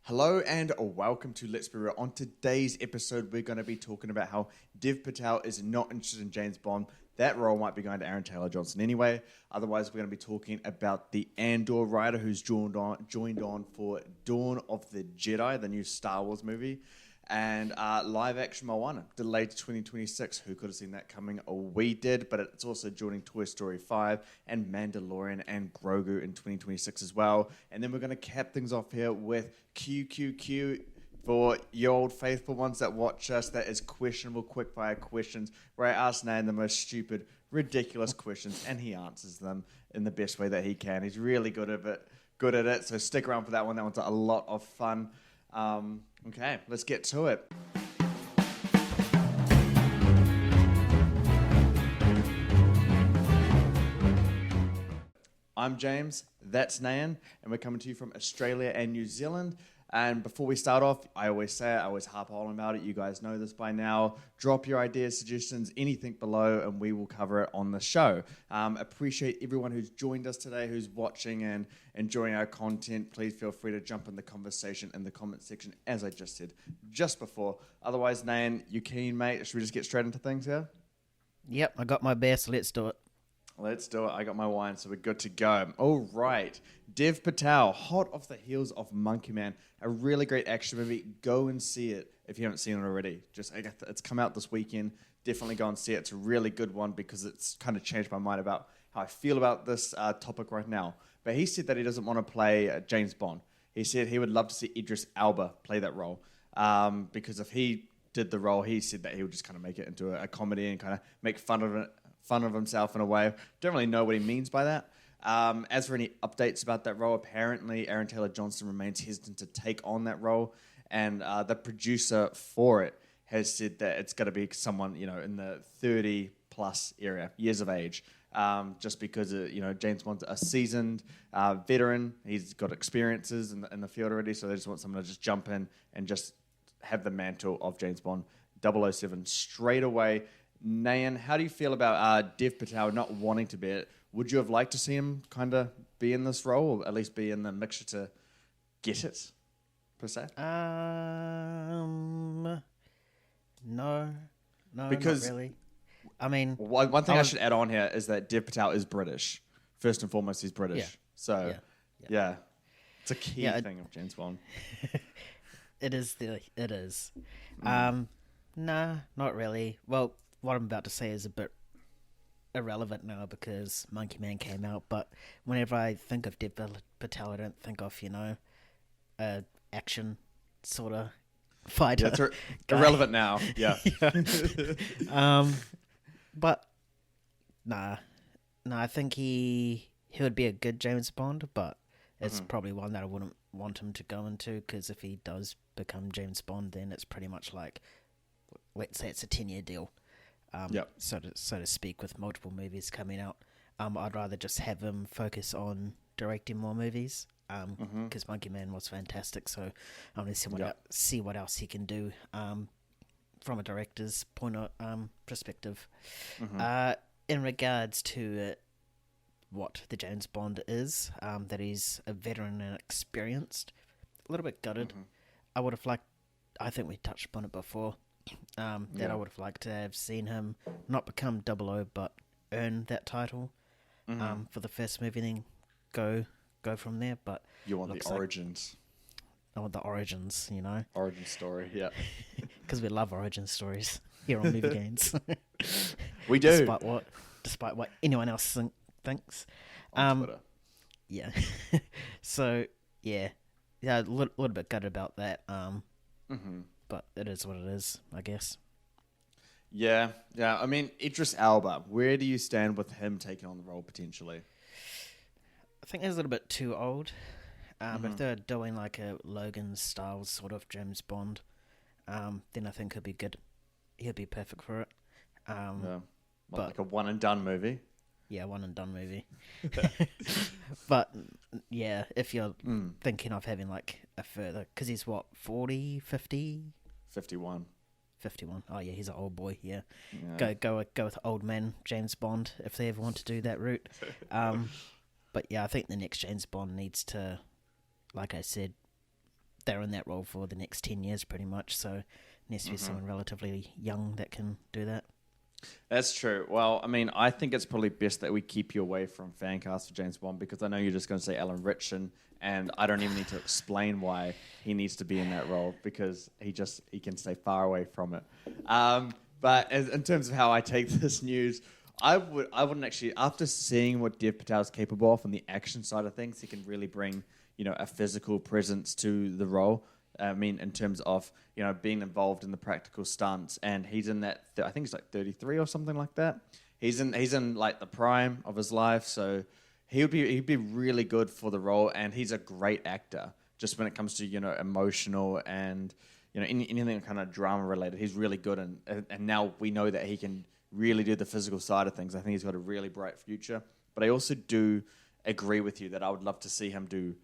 Hello and welcome to Let's Be Real. On today's episode, we're going to be talking about how Dev Patel is not interested in James Bond. That role might be going to Aaron Taylor-Johnson anyway. Otherwise, we're going to be talking about the Andor writer who's joined on for Dawn of the Jedi, the new Star Wars movie, and live action Moana, delayed to 2026. Who could have seen that coming? Oh, we did, but it's also joining Toy Story 5 and Mandalorian and Grogu in 2026 as well. And then we're going to cap things off here with QQQ. For your old faithful ones that watch us, that is questionable quickfire questions, where I ask Nan the most stupid, ridiculous questions, and he answers them in the best way that he can. He's really good at it. So stick around for that one. That one's a lot of fun. Okay, let's get to it. I'm James, that's Nan, and we're coming to you from Australia and New Zealand. And before we start off, I always harp on about it. You guys know this by now. Drop your ideas, suggestions, anything below, and we will cover it on the show. Appreciate everyone who's joined us today, who's watching and enjoying our content. Please feel free to jump in the conversation in the comment section, as I just said just before. Otherwise, Nan, you keen, mate? Should we just get straight into things here? Yep, I got my beer, so let's do it. Let's do it. I got my wine, so we're good to go. All right. Dev Patel, hot off the heels of Monkey Man, a really great action movie. Go and see it if you haven't seen it already. It's come out this weekend. Definitely go and see it. It's a really good one because it's kind of changed my mind about how I feel about this topic right now. But he said that he doesn't want to play James Bond. He said he would love to see Idris Elba play that role because if he did the role, he said that he would just kind of make it into a comedy and kind of make fun of himself in a way. Don't really know what he means by that. As for any updates about that role, apparently Aaron Taylor-Johnson remains hesitant to take on that role, and the producer for it has said that it's got to be someone in the 30-plus area, years of age, just because James Bond's a seasoned veteran. He's got experiences in the field already, so they just want someone to just jump in and just have the mantle of James Bond 007 straight away. Nayan, how do you feel about Dev Patel not wanting to be it? Would you have liked to see him kind of be in this role, or at least be in the mixture to get it, per se? No, because not really. I mean... One thing I should add on here is that Dev Patel is British. First and foremost, he's British. Yeah. So, yeah. It's a key thing of James Bond. It is. Nah, not really. Well, what I'm about to say is a bit irrelevant now because Monkey Man came out, but whenever I think of Dev Patel, I don't think of, a action sort of fighter. Yeah, it's irrelevant now, yeah. But, nah, I think he would be a good James Bond, but it's probably one that I wouldn't want him to go into, because if he does become James Bond, then it's pretty much like, let's say it's a 10-year deal, so to speak, with multiple movies coming out. I'd rather just have him focus on directing more movies, because Monkey Man was fantastic. So I want to see what else he can do from a director's perspective. In regards to what the James Bond is, that he's a veteran and experienced, a little bit gutted. I would have liked, I think we touched upon it before, that I would have liked to have seen him not become 00, but earn that title for the first movie, and then go from there. But you want the origins. I want the origins, Origin story, yeah. Because we love origin stories here on Movie Games. We do. Despite what anyone else thinks. On Twitter. Yeah. So, yeah, a little bit gutted about that. But it is what it is, I guess. Yeah. I mean, Idris Elba, where do you stand with him taking on the role potentially? I think he's a little bit too old. But if they're doing like a Logan-style sort of James Bond, then I think he'll be good. He'll be perfect for it. Like a one-and-done movie? Yeah, one-and-done movie. But, yeah, if you're thinking of having like a further... Because he's what, 40, 50? 51. 51. Oh, yeah, he's an old boy, yeah. Go with old man James Bond if they ever want to do that route. But, yeah, I think the next James Bond needs to like I said, they're in that role for the next 10 years pretty much, so it needs to be someone relatively young that can do that. That's true. Well, I mean, I think it's probably best that we keep you away from fan cast for James Bond because I know you're just going to say Alan Ritchson, and I don't even need to explain why he needs to be in that role because he can stay far away from it. But in terms of how I take this news, I wouldn't actually, after seeing what Dev Patel is capable of on the action side of things, he can really bring a physical presence to the role. I mean, in terms of being involved in the practical stunts, and he's in that. I think he's like 33 or something like that. He's in like the prime of his life, so he'd be really good for the role, and he's a great actor. Just when it comes to emotional and anything kind of drama related, he's really good, and now we know that he can really do the physical side of things. I think he's got a really bright future. But I also do agree with you that I would love to see him do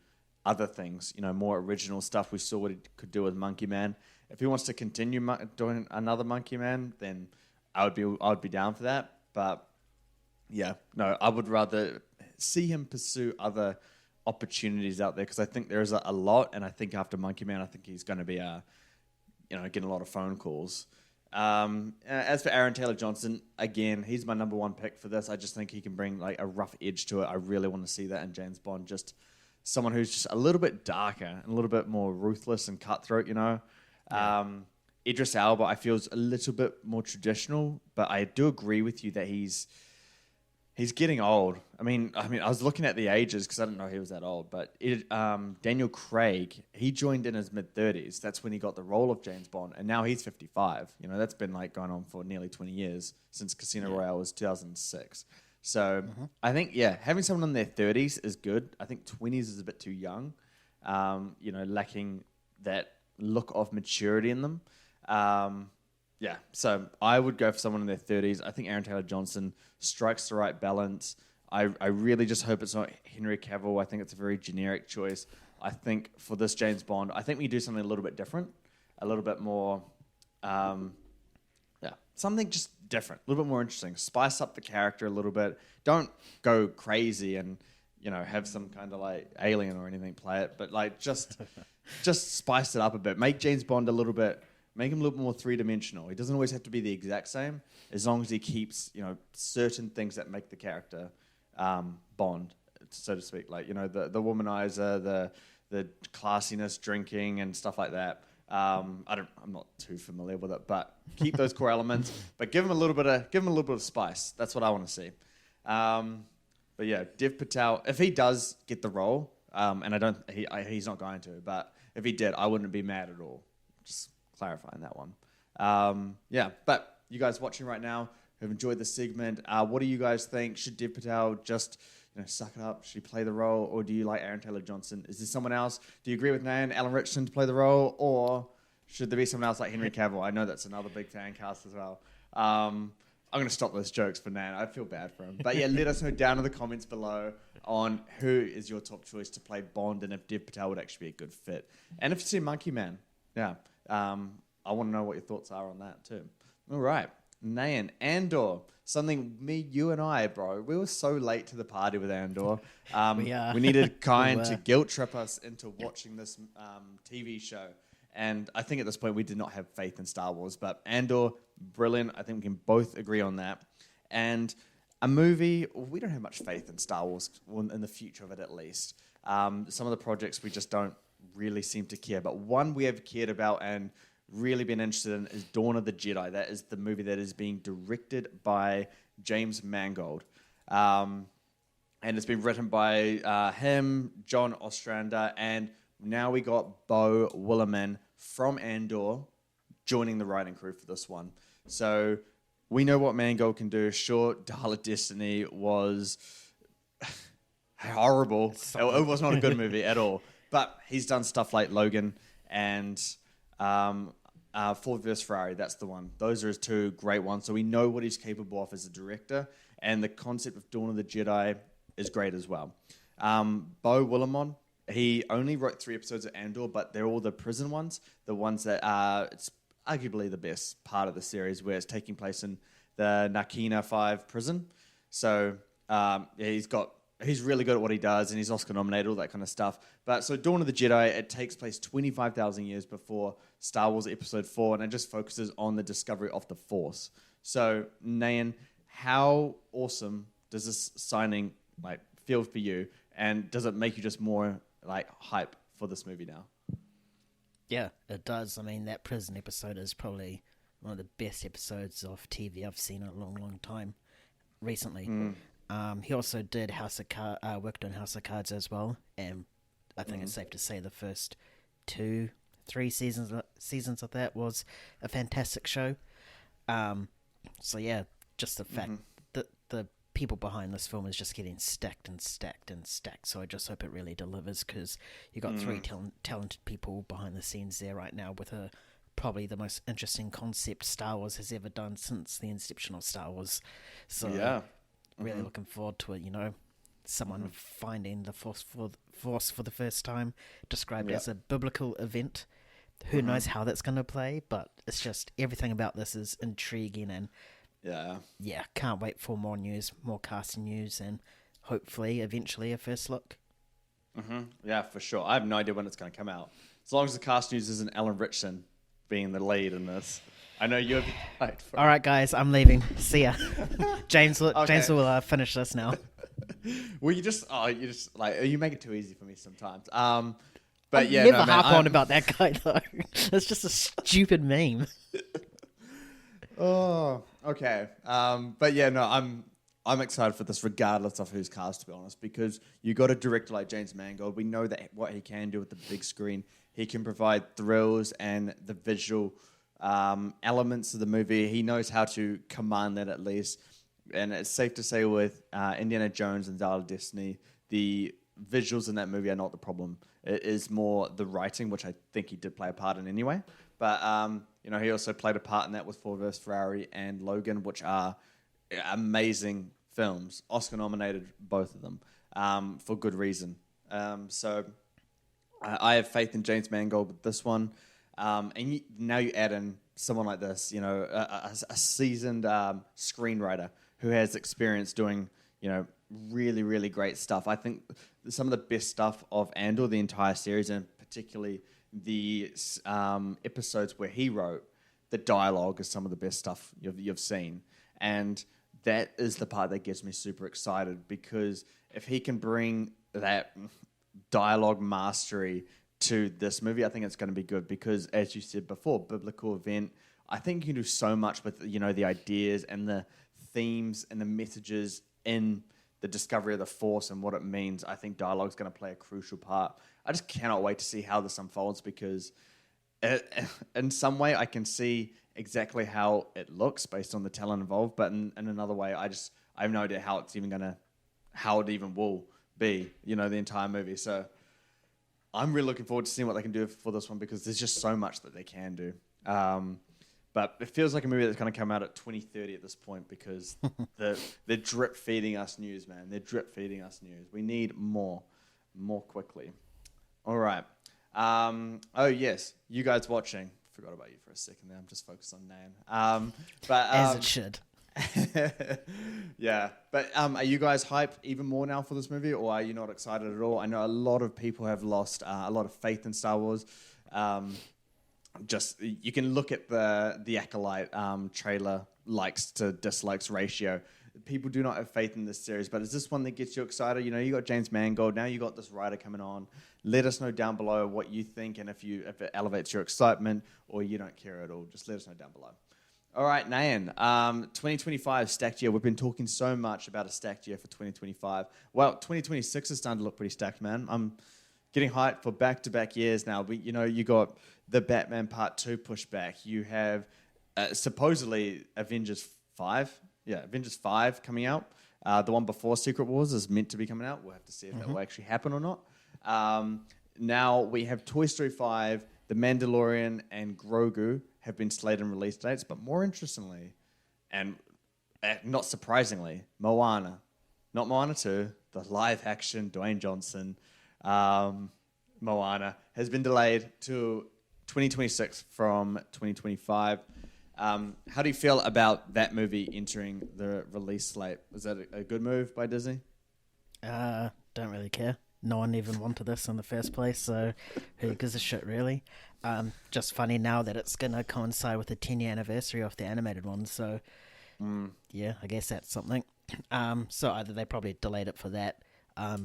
other things, more original stuff. We saw what he could do with Monkey Man. If he wants to continue doing another Monkey Man, then I would be down for that. But yeah, no, I would rather see him pursue other opportunities out there because I think there is a lot, and I think after Monkey Man, I think he's going to be getting a lot of phone calls. As for Aaron Taylor-Johnson, again, he's my number one pick for this. I just think he can bring like a rough edge to it. I really want to see that in James Bond. Just someone who's just a little bit darker and a little bit more ruthless and cutthroat, Yeah. Idris Elba, I feel, is a little bit more traditional, but I do agree with you that he's getting old. I mean, I was looking at the ages because I didn't know he was that old, but Daniel Craig, he joined in his mid-30s. That's when he got the role of James Bond, and now he's 55. That's been like going on for nearly 20 years since Casino Royale was 2006. So I think, having someone in their 30s is good. I think 20s is a bit too young, lacking that look of maturity in them. So I would go for someone in their 30s. I think Aaron Taylor-Johnson strikes the right balance. I really just hope it's not Henry Cavill. I think it's a very generic choice. I think for this James Bond, I think we do something a little bit different, a little bit more, something just different, a little bit more interesting. Spice up the character a little bit. Don't go crazy and have some kind of like alien or anything play it, but like just spice it up a bit. Make James Bond make him a little more three-dimensional. He doesn't always have to be the exact same, as long as he keeps certain things that make the character Bond, so to speak. Like the womanizer, the classiness, drinking, and stuff like that. I'm not too familiar with it, but keep those core elements, but give him a little bit of spice. That's what I want to see. But yeah, Dev Patel, if he does get the role, and he's not going to, but if he did, I wouldn't be mad at all. Just clarifying that one. But you guys watching right now who have enjoyed the segment, what do you guys think? Should Dev Patel just suck it up? Should he play the role, or do you like Aaron Taylor-Johnson? Is there someone else? Do you agree with Nan, Alan Ritchson to play the role, or should there be someone else like Henry Cavill? I know that's another big fan cast as well. I'm going to stop those jokes for Nan. I feel bad for him. But yeah, let us know down in the comments below on who is your top choice to play Bond and if Dev Patel would actually be a good fit. And if you see Monkey Man, I want to know what your thoughts are on that too. All right. Nan, Andor. Something you and I, bro, we were so late to the party with Andor. We needed Kyan to guilt trip us into watching this TV show. And I think at this point we did not have faith in Star Wars. But Andor, brilliant. I think we can both agree on that. And a movie, we don't have much faith in Star Wars, in the future of it at least. Some of the projects we just don't really seem to care. But one we have cared about and really been interested in is Dawn of the Jedi. That is the movie that is being directed by James Mangold. And it's been written by him, John Ostrander, and now we got Beau Willimon from Andor joining the writing crew for this one. So we know what Mangold can do. Sure, Dial of Destiny was horrible. It was not a good movie at all. But he's done stuff like Logan and Ford vs. Ferrari. That's the one. Those are his two great ones. So we know what he's capable of as a director. And the concept of Dawn of the Jedi is great as well. Beau Willimon, he only wrote 3 episodes of Andor, but they're all the prison ones. The ones that it's arguably the best part of the series, where it's taking place in the Narkina 5 prison. So he's got he's really good at what he does, and he's Oscar nominated, all that kind of stuff. But so Dawn of the Jedi, it takes place 25,000 years before Star Wars Episode 4, and it just focuses on the discovery of the Force. So, Nayan, how awesome does this signing like feel for you, and does it make you just more like hype for this movie now? Yeah, it does. I mean, that prison episode is probably one of the best episodes of TV I've seen in a long, long time recently. He also did worked on House of Cards as well, and I think it's safe to say the first 2-3 seasons of that was a fantastic show. So yeah, just the fact that the people behind this film is just getting stacked and stacked and stacked. So I just hope it really delivers, because you got three talented people behind the scenes there right now with probably the most interesting concept Star Wars has ever done since the inception of Star Wars. So yeah, really looking forward to it. You know, someone finding the Force for the first time, described as a biblical event. Who knows how that's going to play, but it's just everything about this is intriguing, and yeah, can't wait for more news, more casting news, and hopefully eventually a first look. Yeah, for sure. I have no idea when it's going to come out. As long as the cast news isn't Alan Ritchson being the lead in this. I know you're right. All right, guys, I'm leaving. See ya. James will finish this now. Well, you just like, you make it too easy for me sometimes. But yeah, never harp on about that guy though. It's just a stupid meme. Oh, okay. But yeah, no, I'm excited for this regardless of who's cast, to be honest, because you got a director like James Mangold. We know that what he can do with the big screen. He can provide thrills and the visual elements of the movie. He knows how to command that, at least. And it's safe to say with Indiana Jones and Dial of Destiny, the visuals in that movie are not the problem. It is more the writing, which I think he did play a part in anyway. But he also played a part in that with Ford vs. Ferrari and Logan, which are amazing films. Oscar nominated, both of them, for good reason. So I have faith in James Mangold with this one. And now you add in someone like this, a seasoned screenwriter who has experience doing, really, really great stuff. I think some of the best stuff of Andor, the entire series, and particularly the episodes where he wrote, the dialogue is some of the best stuff you've seen. And that is the part that gets me super excited, because if he can bring that dialogue mastery to this movie, I think it's going to be good, because as you said before, biblical event, I think you can do so much with, the ideas and the themes and the messages in the discovery of the Force and what it means. I think dialogue is going to play a crucial part. I just cannot wait to see how this unfolds, because in some way I can see exactly how it looks based on the talent involved, but in another way I have no idea how it even will be, the entire movie. So I'm really looking forward to seeing what they can do for this one, because there's just so much that they can do. But it feels like a movie that's going to come out at 2030 at this point, because they're drip feeding us news, man. They're drip feeding us news. We need more quickly. All right. Oh yes, you guys watching. Forgot about you for a second there. I'm just focused on Nan. As it should. Yeah, but are you guys hyped even more now for this movie, or are you not excited at all? I know a lot of people have lost a lot of faith in Star Wars. Just you can look at the Acolyte trailer likes to dislikes ratio. People do not have faith in this series, but is this one that gets you excited? You got James Mangold, now you got this writer coming on. Let us know down below what you think, and if it elevates your excitement or you don't care at all. Just let us know down below. All right, Nayan, 2025 stacked year. We've been talking so much about a stacked year for 2025. Well, 2026 is starting to look pretty stacked, man. I'm getting hyped for back-to-back years now. But, you got the Batman Part 2 pushback. You have supposedly Avengers 5. Yeah, Avengers 5 coming out. The one before Secret Wars is meant to be coming out. We'll have to see if that will actually happen or not. Now we have Toy Story 5, The Mandalorian, and Grogu have been slated and release dates. But more interestingly, and not surprisingly, Moana. Not Moana 2, the live-action Dwayne Johnson Moana has been delayed to 2026 from 2025. How do you feel about that movie entering the release slate? Was that a good move by Disney? Don't really care. No one even wanted this in the first place, so who gives a shit, really? Just funny now that it's going to coincide with the 10-year anniversary of the animated one, so yeah, I guess that's something. So either they probably delayed it for that,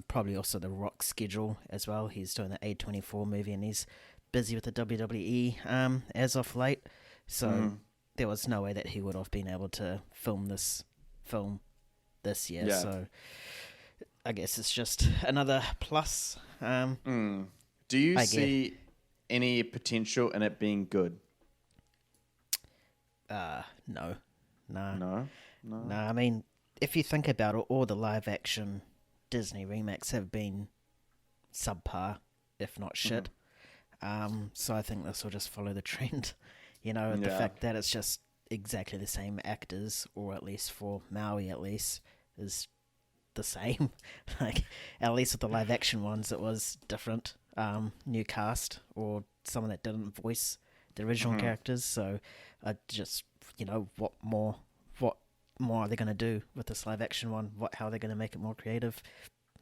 probably also the Rock schedule as well. He's doing the A24 movie and he's busy with the WWE as of late, so there was no way that he would have been able to film this film this year, so I guess it's just another plus. Do you see any potential in it being good? No. No. I mean, if you think about it, all the live action Disney remakes have been subpar, if not shit. So I think this will just follow the trend. The fact that it's just exactly the same actors, or at least for Maui at least, is the same. Like, at least with the live action ones, it was different. New cast, or someone that didn't voice the original characters. So I just, what more are they going to do with this live action one? How are they going to make it more creative?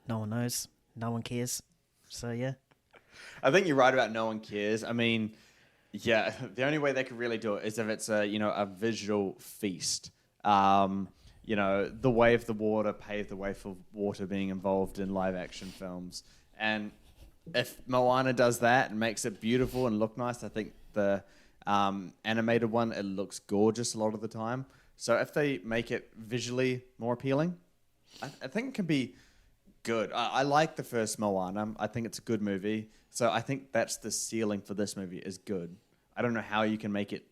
No one knows. No one cares. So yeah. I think you're right about no one cares. I mean, yeah, the only way they could really do it is if it's a visual feast. The way of the water paved the way for water being involved in live action films. And if Moana does that and makes it beautiful and look nice, I think the animated one, it looks gorgeous a lot of the time. So if they make it visually more appealing, I think it can be good. I like the first Moana. I think it's a good movie. So I think that's the ceiling for this movie, is good. I don't know how you can make it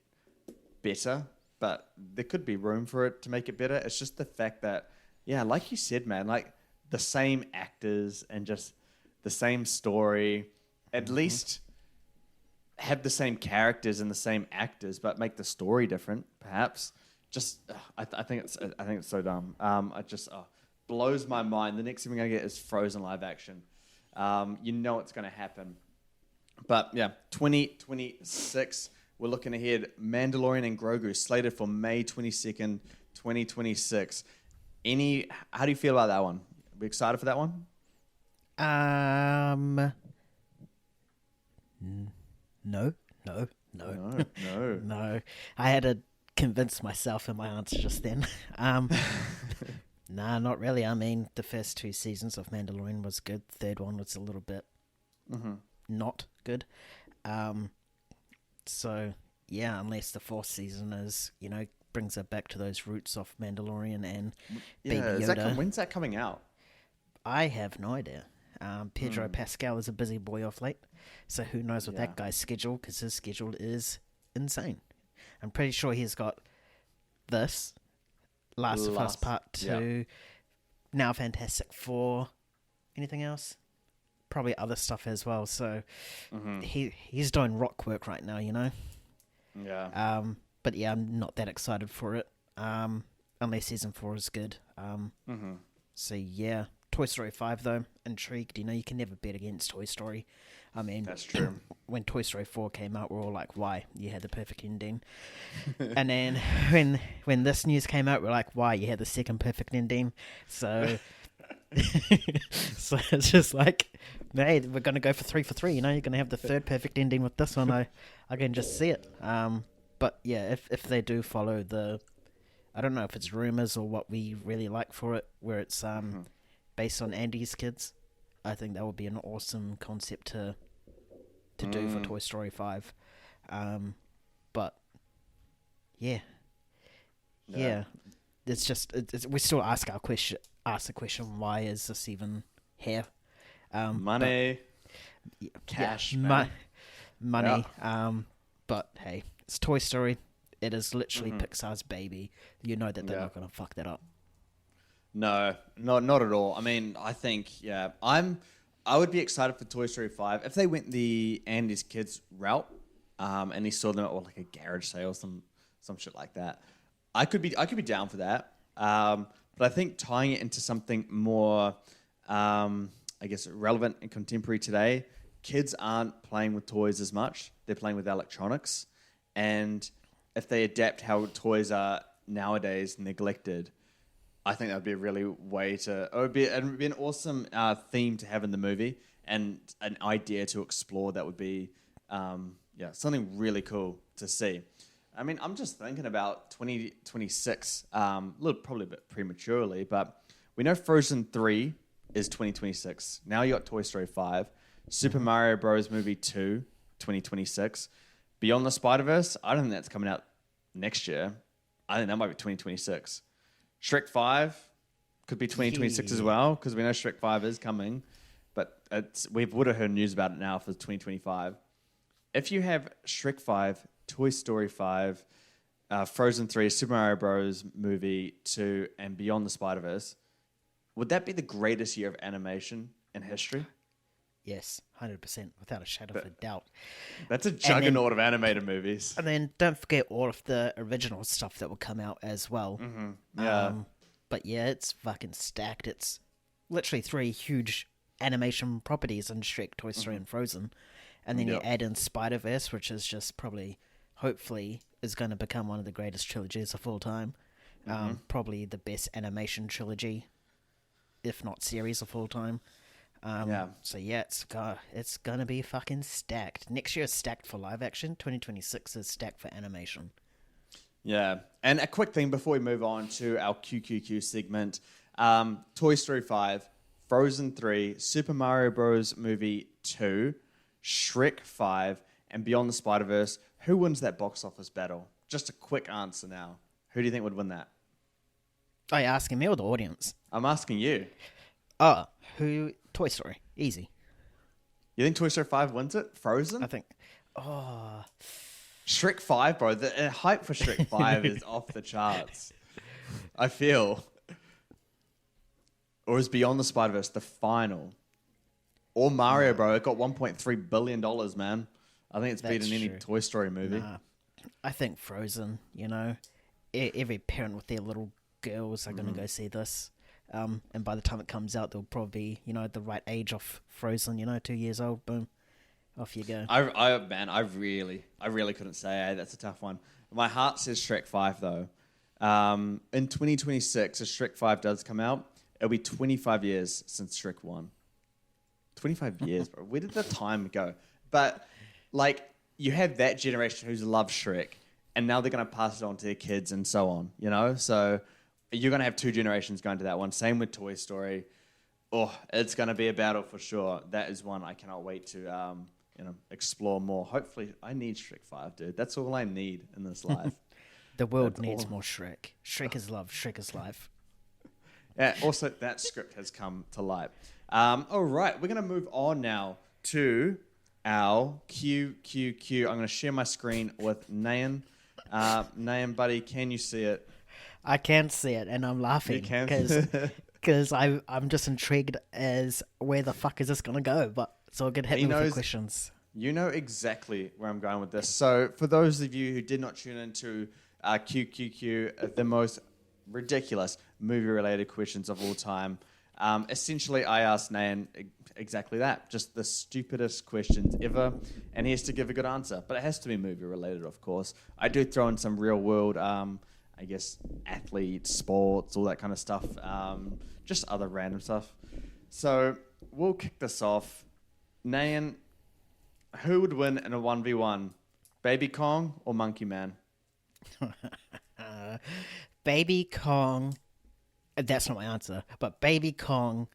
better, but there could be room for it to make it better. It's just the fact that, like you said, man, like the same actors and just the same story, at least have the same characters and the same actors, but make the story different, perhaps. Just, I think it's so dumb. It just blows my mind. The next thing I get is Frozen live action. It's going to happen. But yeah, 2026, we're looking ahead. Mandalorian and Grogu slated for May 22nd, 2026. How do you feel about that one? Are we excited for that one? No. No. I had to convince myself in my answer just then. Nah, not really. I mean, the first 2 seasons of Mandalorian was good. Third one was a little bit not good. So yeah, unless the 4th season is, brings it back to those roots of Mandalorian and Baby Yoda. When's that coming out? I have no idea. Pedro Pascal is a busy boy off late, so who knows what that guy's schedule, because his schedule is insane. I'm pretty sure he's got this, Last of Us Part 2, now Fantastic Four, anything else? Probably other stuff as well, so he's doing rock work right now, Yeah. But yeah, I'm not that excited for it, unless Season 4 is good. So yeah. Toy Story 5, though, intrigued. You can never bet against Toy Story. I mean, that's true. When Toy Story 4 came out, we're all like, why? You had the perfect ending. And then when this news came out, we're like, why? You had the second perfect ending. So, so it's just like, hey, we're going to go for 3 for 3. You're going to have the third perfect ending with this one. I can just see it. But yeah, if they do follow I don't know if it's rumors or what we really like for it, where it's based on Andy's kids, I think that would be an awesome concept to do for Toy Story 5. But yeah, it's just we still ask the question, why is this even here? Money, cash, money. But hey, it's Toy Story. It is literally Pixar's baby. You know that they're not going to fuck that up. No, not at all. I mean, I think, I would be excited for Toy Story 5 if they went the Andy's Kids route, and he saw them at like a garage sale or some shit like that. I could be down for that. But I think tying it into something more, I guess, relevant and contemporary today, kids aren't playing with toys as much. They're playing with electronics. And if they adapt how toys are nowadays neglected, I think that would be a really way to. It'd be an awesome theme to have in the movie, and an idea to explore that would be, something really cool to see. I mean, I'm just thinking about 2026, probably a bit prematurely, but we know Frozen 3 is 2026. Now you got Toy Story 5, Super Mario Bros. Movie 2, 2026. Beyond the Spider-Verse, I don't think that's coming out next year. I think that might be 2026. Shrek 5 could be 2026 as well, because we know Shrek 5 is coming, but we would have heard news about it now for 2025. If you have Shrek 5, Toy Story 5, Frozen 3, Super Mario Bros. Movie 2, and Beyond the Spider-Verse, would that be the greatest year of animation in history? Yes, 100%, without a shadow of a doubt. That's a juggernaut of animated movies. And then don't forget all of the original stuff that will come out as well. Mm-hmm. Yeah. But yeah, it's fucking stacked. It's literally 3 huge animation properties in Shrek, Toy Story, and Frozen. And then you add in Spider-Verse, which is just probably, hopefully, is going to become one of the greatest trilogies of all time. Probably the best animation trilogy, if not series of all time. So yeah, it's going to be fucking stacked. Next year is stacked for live action. 2026 is stacked for animation. Yeah. And a quick thing before we move on to our QQQ segment. Toy Story 5, Frozen 3, Super Mario Bros. Movie 2, Shrek 5, and Beyond the Spider-Verse. Who wins that box office battle? Just a quick answer now. Who do you think would win that? Are you asking me or the audience? I'm asking you. Who? Toy Story. Easy. You think Toy Story 5 wins it? Frozen? I think. Shrek 5, bro. The hype for Shrek 5 is off the charts. I feel. Or is Beyond the Spider-Verse the final? Or Mario, bro. It got $1.3 billion, man. I think it's beaten any Toy Story movie. Nah. I think Frozen, every parent with their little girls are going to go see this. And by the time it comes out, they'll probably be, the right age of Frozen, 2 years old. Boom. Off you go. I really couldn't say. That's a tough one. My heart says Shrek 5, though. In 2026, if Shrek 5 does come out, it'll be 25 years since Shrek 1. 25 years, bro. Where did the time go? But, you have that generation who's loved Shrek, and now they're going to pass it on to their kids and so on, So you're going to have 2 generations going to that one. Same with Toy Story. Oh, it's going to be a battle for sure. That is one I cannot wait to, explore more. Hopefully, I need Shrek 5, dude. That's all I need in this life. The world needs more Shrek. Shrek is love. Shrek is life. Yeah, also, that script has come to light. All right, we're going to move on now to our QQQ. I'm going to share my screen with Nayan. Nayan, buddy, can you see it? I can see it, and I'm laughing because I'm just intrigued as where the fuck is this going to go, but so good hit me with the questions. You know exactly where I'm going with this. So for those of you who did not tune into QQQ, the most ridiculous movie-related questions of all time, essentially I asked Nayan exactly that, just the stupidest questions ever, and he has to give a good answer, but it has to be movie-related, of course. I do throw in some real-world, athletes, sports, all that kind of stuff, just other random stuff. So we'll kick this off. Nayan, who would win in a 1v1? Baby Kong or Monkey Man? Baby Kong. That's not my answer. But Baby Kong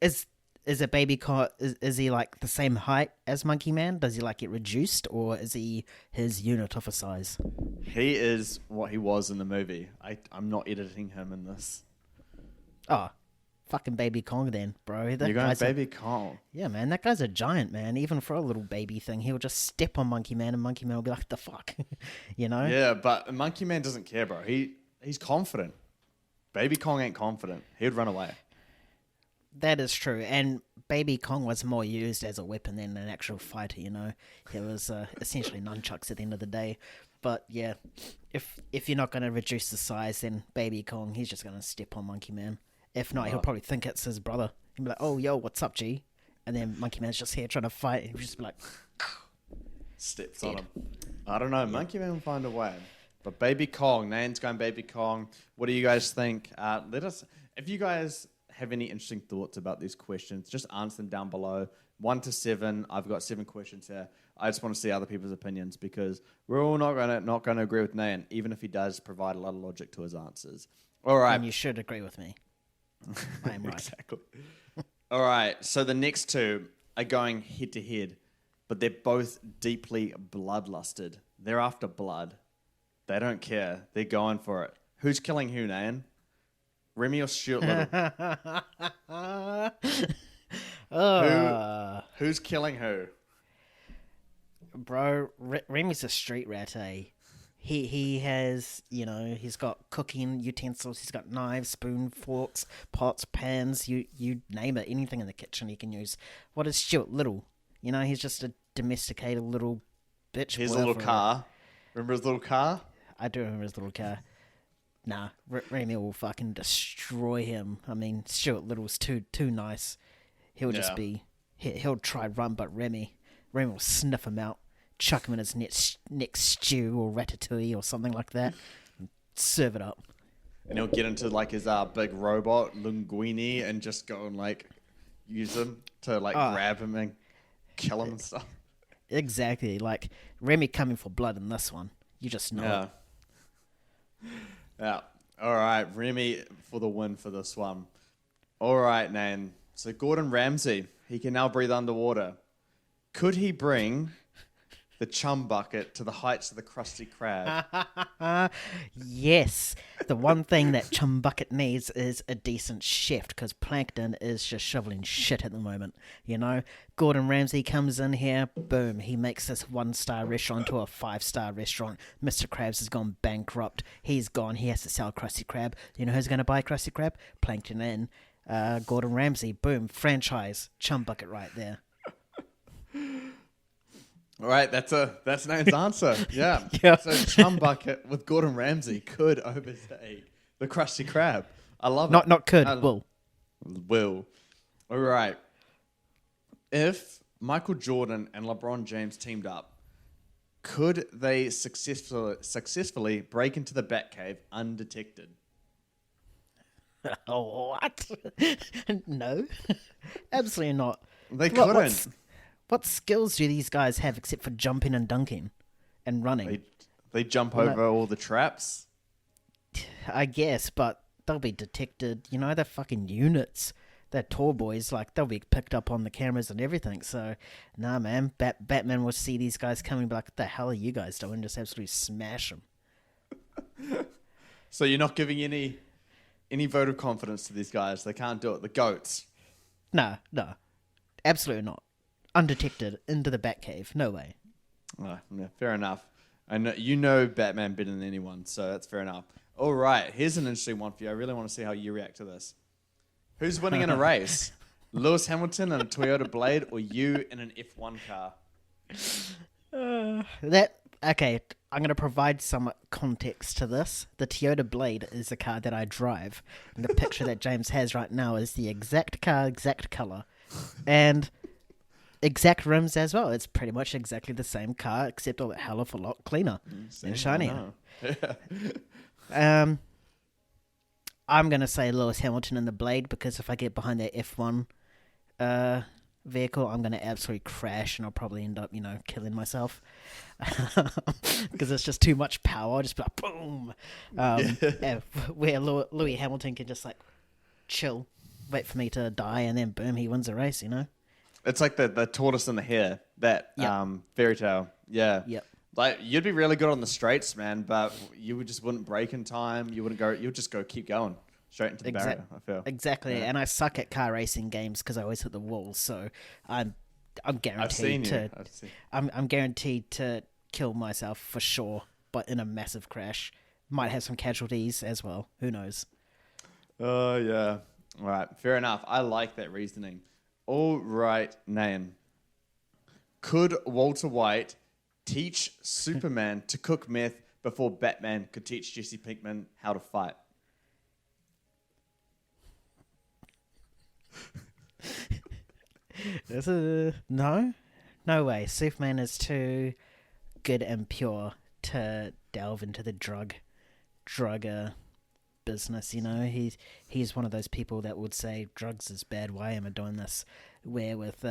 is it Baby Kong? Is he like the same height as Monkey Man? Does he get reduced, or is he his unit of a size? He is what he was in the movie. I'm not editing him in this. Oh, fucking Baby Kong then, bro. You're going Baby Kong. Yeah, man, that guy's a giant, man. Even for a little baby thing, he'll just step on Monkey Man, and Monkey Man will be like, "The fuck," Yeah, but Monkey Man doesn't care, bro. He's confident. Baby Kong ain't confident. He'd run away. That is true, and Baby Kong was more used as a weapon than an actual fighter. It was essentially nunchucks at the end of the day. But yeah, if you're not going to reduce the size, then Baby Kong, he's just going to step on Monkey Man. If not, he'll probably think it's his brother. He'll be like, "Oh, yo, what's up, G?" And then Monkey Man's just here trying to fight, and he'll just be like, steps on him. I don't know. Monkey Man will find a way. But Baby Kong, Nan's going Baby Kong. What do you guys think? If you guys have any interesting thoughts about these questions, just answer them down below. 1 to 7. I've got 7 questions here. I just want to see other people's opinions because we're all not gonna agree with Nan, even if he does provide a lot of logic to his answers. All right. And you should agree with me. I am right. Exactly. All right. So the next 2 are going head to head, but they're both deeply bloodlusted. They're after blood. They don't care. They're going for it. Who's killing who, Nan? Remy or Stuart Little? Who's killing who? Bro, Remy's a street rat, eh? He has, he's got cooking utensils, he's got knives, spoons, forks, pots, pans, you name it, anything in the kitchen he can use. What is Stuart Little? He's just a domesticated little bitch. His little car. Remember his little car? I do remember his little car. Nah, Remy will fucking destroy him. I mean, Stuart Little's too nice. He'll just be... He'll try run, but Remy will sniff him out, chuck him in his next stew or ratatouille or something like that, and serve it up. And he'll get into like his big robot, Linguini, and just go and like use him to like grab him and kill him and stuff. Exactly. Like, Remy coming for blood in this one. You just know it. Yeah. All right. Remy for the win for this one. All right, Nan. So Gordon Ramsay, he can now breathe underwater. Could he bring the chum bucket to the heights of the Krusty Krab? Yes. The one thing that chum bucket needs is a decent chef because Plankton is just shoveling shit at the moment. Gordon Ramsay comes in here, boom, he makes this 1-star restaurant to a 5-star restaurant. Mr. Krabs has gone bankrupt. He's gone. He has to sell Krusty Krab. You know who's going to buy Krusty Krab? Plankton and Gordon Ramsay. Boom, franchise. Chum bucket right there. All right, that's Nan's answer. Yeah. Yeah. So chum bucket with Gordon Ramsay could overtake the Krusty Krab. I love it. Not could, will. Will. All right. If Michael Jordan and LeBron James teamed up, could they successfully break into the Batcave undetected? Oh, what? No. Absolutely not. They couldn't. What skills do these guys have except for jumping and dunking and running? They jump over all the traps. I guess, but they'll be detected. They're fucking units. They're tall boys. Like, they'll be picked up on the cameras and everything. So, nah, man. Batman will see these guys coming and be like, what the hell are you guys doing? Just absolutely smash them. So you're not giving any vote of confidence to these guys? They can't do it. The goats. No. Absolutely not. Undetected into the Batcave. No way. Oh, yeah, fair enough. I know Batman better than anyone, so that's fair enough. All right, here's an interesting one for you. I really want to see how you react to this. Who's winning in a race? Lewis Hamilton in a Toyota Blade or you in an F1 car? Okay, I'm going to provide some context to this. The Toyota Blade is the car that I drive. And the picture that James has right now is the exact car, exact color. And... exact rims as well. It's pretty much exactly the same car, except a hell of a lot cleaner and shinier. I'm going to say Lewis Hamilton in the Blade because if I get behind that F1 vehicle, I'm going to absolutely crash and I'll probably end up, killing myself because it's just too much power. I'll just be like, boom. Where Louis Hamilton can just like chill, wait for me to die, and then boom, he wins the race, It's like the tortoise and the hare, that fairy tale. Yeah. Yep. Like, you'd be really good on the straights, man, but you just wouldn't brake in time. You wouldn't go. You'd just keep going straight into the barrier, I feel. Exactly. Yeah. And I suck at car racing games because I always hit the walls. So I'm guaranteed I'm guaranteed to kill myself for sure, but in a massive crash. Might have some casualties as well. Who knows? Oh, yeah. All right. Fair enough. I like that reasoning. All right, Nan. Could Walter White teach Superman to cook meth before Batman could teach Jesse Pinkman how to fight? No way. Superman is too good and pure to delve into the drugger business. You know, he's one of those people that would say drugs is bad. Why am I doing this? Where with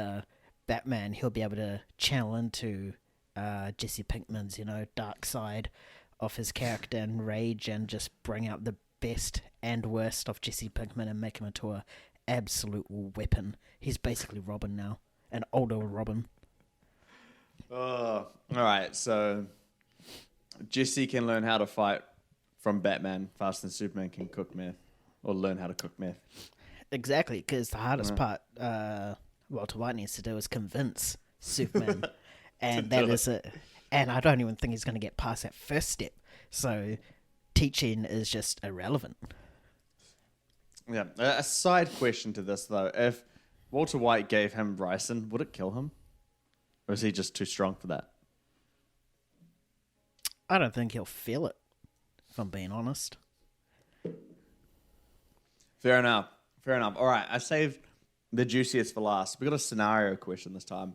Batman, he'll be able to channel into Jesse Pinkman's dark side of his character and rage, and just bring out the best and worst of Jesse Pinkman and make him into a absolute weapon. He's basically Robin now, an older Robin. Oh, all right. So Jesse can learn how to fight from Batman faster than Superman can cook meth, or learn how to cook meth. Exactly, because the hardest part Walter White needs to do is convince Superman, and that is it. And I don't even think he's going to get past that first step. So teaching is just irrelevant. Yeah. A side question to this, though. If Walter White gave him ricin, would it kill him? Or is he just too strong for that? I don't think he'll feel it, if I'm being honest. Fair enough. All right. I saved the juiciest for last. We got a scenario question this time.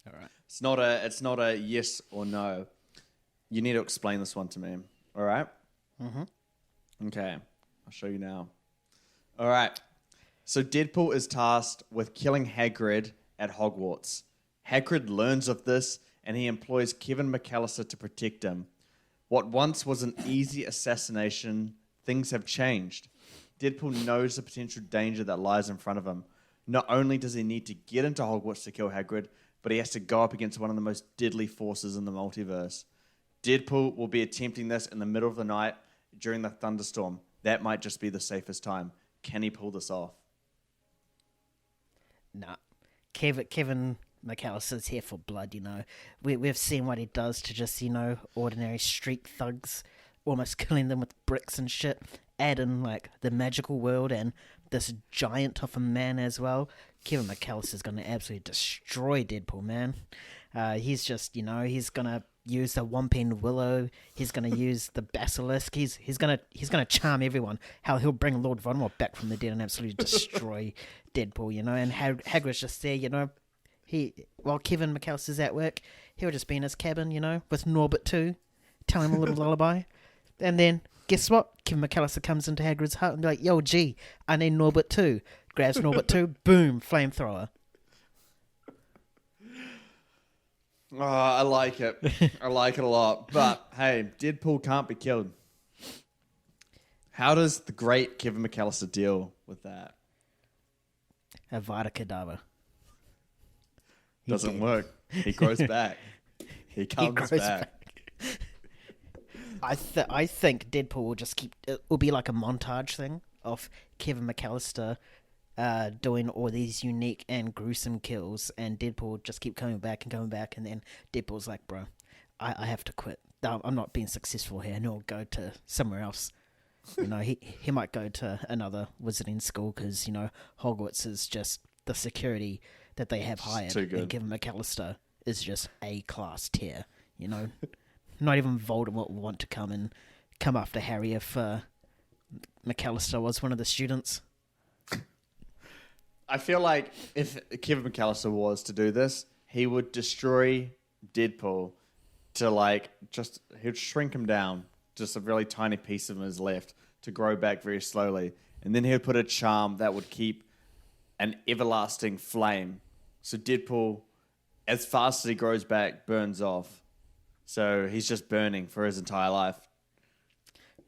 All right. It's not a yes or no. You need to explain this one to me. All right? Mm-hmm. Okay. I'll show you now. All right. So Deadpool is tasked with killing Hagrid at Hogwarts. Hagrid learns of this, and he employs Kevin McAllister to protect him. What once was an easy assassination, things have changed. Deadpool knows the potential danger that lies in front of him. Not only does he need to get into Hogwarts to kill Hagrid, but he has to go up against one of the most deadly forces in the multiverse. Deadpool will be attempting this in the middle of the night during the thunderstorm. That might just be the safest time. Can he pull this off? Nah. Kevin McAllister's here for blood, We've seen what he does to just, ordinary street thugs, almost killing them with bricks and shit. Add in, the magical world and this giant of a man as well. Kevin McAllister's going to absolutely destroy Deadpool, man. He's just, he's going to use the Whomping Willow. He's going to use the Basilisk. He's going to charm everyone. Hell, he'll bring Lord Voldemort back from the dead and absolutely destroy Deadpool, And Hagrid's just there, while Kevin McAllister's at work, he'll just be in his cabin, with Norbert too, tell him a little lullaby. And then, guess what? Kevin McAllister comes into Hagrid's hut and be like, yo, G, I need Norbert too. Grabs Norbert too, boom, flamethrower. Oh, I like it. I like it a lot. But, hey, Deadpool can't be killed. How does the great Kevin McAllister deal with that? Avada Kedavra. Doesn't work. He grows back. He comes back. I think Deadpool will just it will be like a montage thing of Kevin McAllister doing all these unique and gruesome kills, and Deadpool will just keep coming back, and then Deadpool's like, bro, I have to quit. I'm not being successful here, and he'll go to somewhere else. He might go to another wizarding school because, Hogwarts is just the security that they have hired. Too good. And Kevin McAllister is just A-class tier, Not even Voldemort will want to come after Harry if McAllister was one of the students. I feel like if Kevin McAllister was to do this, he would destroy Deadpool to he'd shrink him down. Just a really tiny piece of him is left to grow back very slowly. And then he'd put a charm that would keep an everlasting flame. So Deadpool, as fast as he grows back, burns off. So he's just burning for his entire life.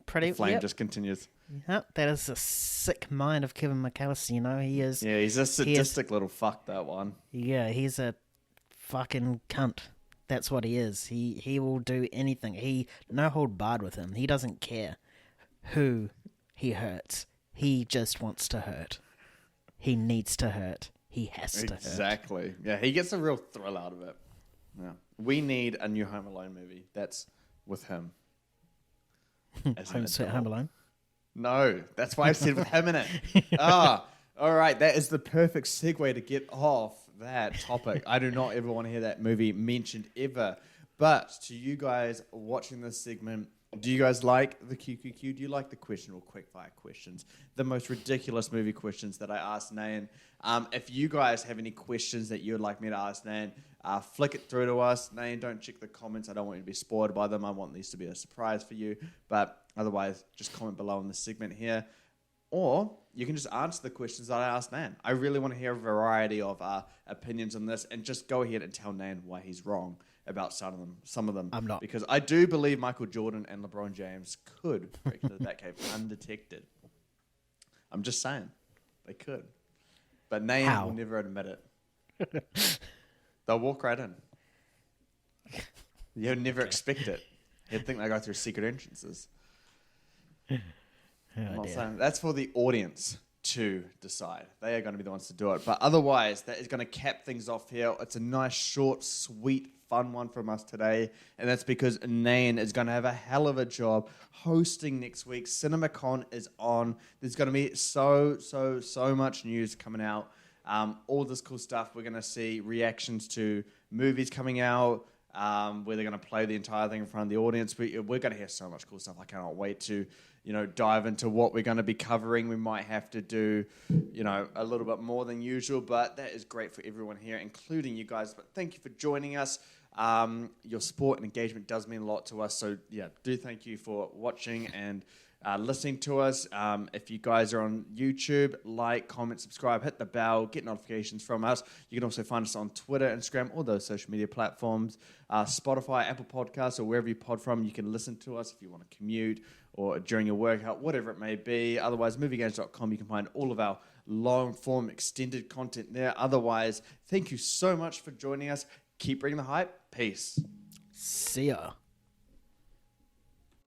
The flame just continues. Yeah, that is a sick mind of Kevin McAllister, he is. Yeah, he's a sadistic little fuck, that one. Yeah, he's a fucking cunt. That's what he is. He will do anything. He no hold barred with him. He doesn't care who he hurts. He just wants to hurt. He needs to hurt. He has to hurt. Exactly. Yeah, he gets a real thrill out of it. Yeah. We need a new Home Alone movie. That's with him. Home Alone? No, that's why I said with him in it. All right. That is the perfect segue to get off that topic. I do not ever want to hear that movie mentioned ever. But to you guys watching this segment, Do you guys like the QQQ? Do you like the questionable quickfire questions? The most ridiculous movie questions that I asked Nan. If you guys have any questions that you would like me to ask Nan, flick it through to us. Nan, don't check the comments. I don't want you to be spoiled by them. I want these to be a surprise for you. But otherwise, just comment below in the segment here. Or you can just answer the questions that I asked Nan. I really want to hear a variety of opinions on this, and just go ahead and tell Nan why he's wrong about some of them. I'm not. Because I do believe Michael Jordan and LeBron James could break into the Batcave undetected. I'm just saying. They could. But Nan will never admit it. They'll walk right in. You'll never expect it. You'd think they go through secret entrances. I'm not saying. That's for the audience to decide. They are going to be the ones to do it. But otherwise, that is going to cap things off here. It's a nice, short, sweet, fun one from us today. And that's because Nan is going to have a hell of a job hosting next week. CinemaCon is on. There's going to be so much news coming out. All this cool stuff. We're going to see reactions to movies coming out, where they're going to play the entire thing in front of the audience. We're going to hear so much cool stuff. I cannot wait to dive into what we're going to be covering. We might have to do, a little bit more than usual, but that is great for everyone here, including you guys. But thank you for joining us. Your support and engagement does mean a lot to us. So, yeah, do thank you for watching and listening to us. If you guys are on YouTube, like, comment, subscribe, hit the bell, get notifications from us. You can also find us on Twitter, Instagram, all those social media platforms, Spotify, Apple Podcasts, or wherever you pod from. You can listen to us if you want to commute or during your workout, whatever it may be. Otherwise, moviegames.com, you can find all of our long-form extended content there. Otherwise, thank you so much for joining us. Keep bringing the hype. Peace. See ya.